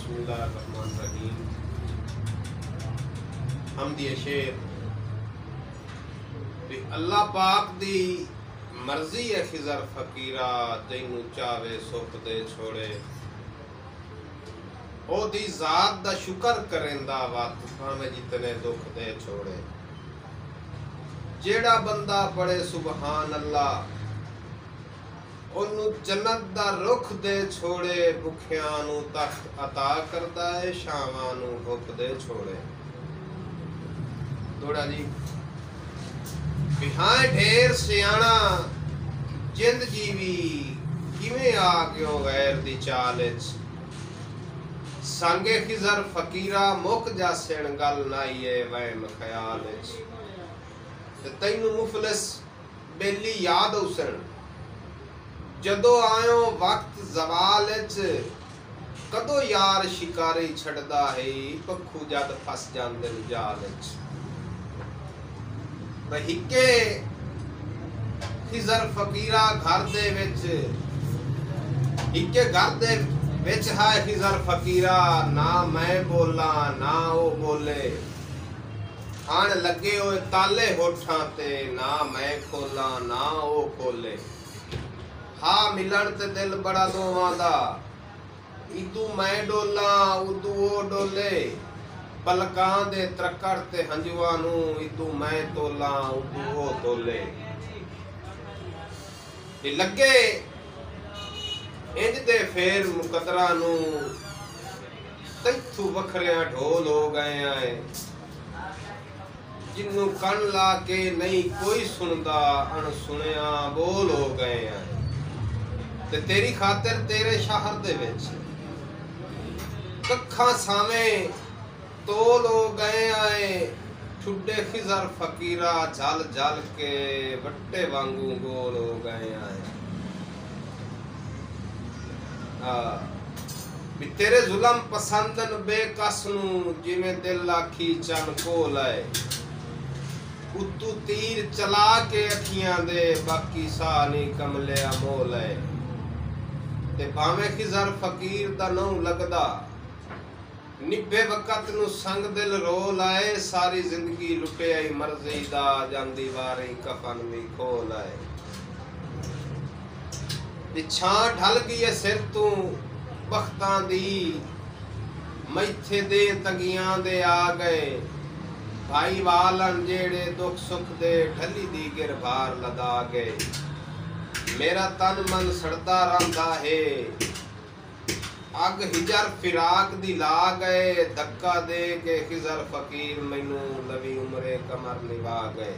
बिस्मिल्लाहिर्रहमानिर्रहीम। हमदी शेर भी अल्लाह पाक दी मर्जी है खिजर फकीरा तैनू चावे सुख दे छोड़े। ओदी जात दा शुक्र करेंदा वत भावें जितने दुख दे छोड़े। जेड़ा बंदा पढ़े सुबहान अल्लाह ओनू जन्नत दा रुख दे छोड़े। भुखियां नू तख्त अता करदा है शावां नू भुख दे छोड़े। थोड़ा जी बिहाय ढेर सियाणा जिंद जीवी किवें आ गयो गैर दी चाल विच। सांगे खिजर फकीरा मुक जासण गल नाईए वहम ख्याल विच। ते तैनू मुफलिस बेली याद उसन जदों आयो वक्त जवाल विच। कदों यार शिकारी छड़दा है पखू जद फस जांदे जाल विच। हिके खिजर फकीरा घर दे विच हिके घर दे विच है खिजर फकीरा। ना मैं बोला ना वो बोले आन लगे होए ताले होठां ते। ना मैं खोला ना वो खोले हा मिलन ते दिल बड़ा दोवां दा। इदू मैं डोला उदू वो डोले पलकां दे त्रकड़ ते हंजुआं नू। इदू मैं तोला उदू वो तोले लगे इंज दे फेर मुकदरा नू। तैथू वखरिया ढोल हो गए आए जिन्नू कन ला के नहीं कोई सुनदा अण सुनिया बोल हो गए आए। ते तेरी खातिर तेरे शहर दे विच कखा सावें तोल हो गए आए। ठुड्डे खिजर फकीरा झल झल के बट्टे वांगू गोल हो गए आए। भी तेरे जुलम पसंदन बेकस नू जिवें दिल आखी चन कोल है। उतू तीर चला के अखियां दे बाकी सा नहीं कमलिया मोल है। ते भावें खिजर फकीर दा नौ लगदा निभे वक़्त नू संग दिल रो लाए। सारी जिंदगी लुटे आई मर्जी दा जांदी वारी कफन भी खोल आए। पिछां ढल गई सिर तू बख्तां दी मैथे दे तंगियां दे आ गए। भाई वालन जेड़े दुख सुख दे ढली दी गिरभार लदा गए। मेरा तन मन सड़दा रंदा है अग हिजर फिराक दी ला गए। धक्का दे के खिजर फकीर मैनू लवी उमरे कमर निभा गए।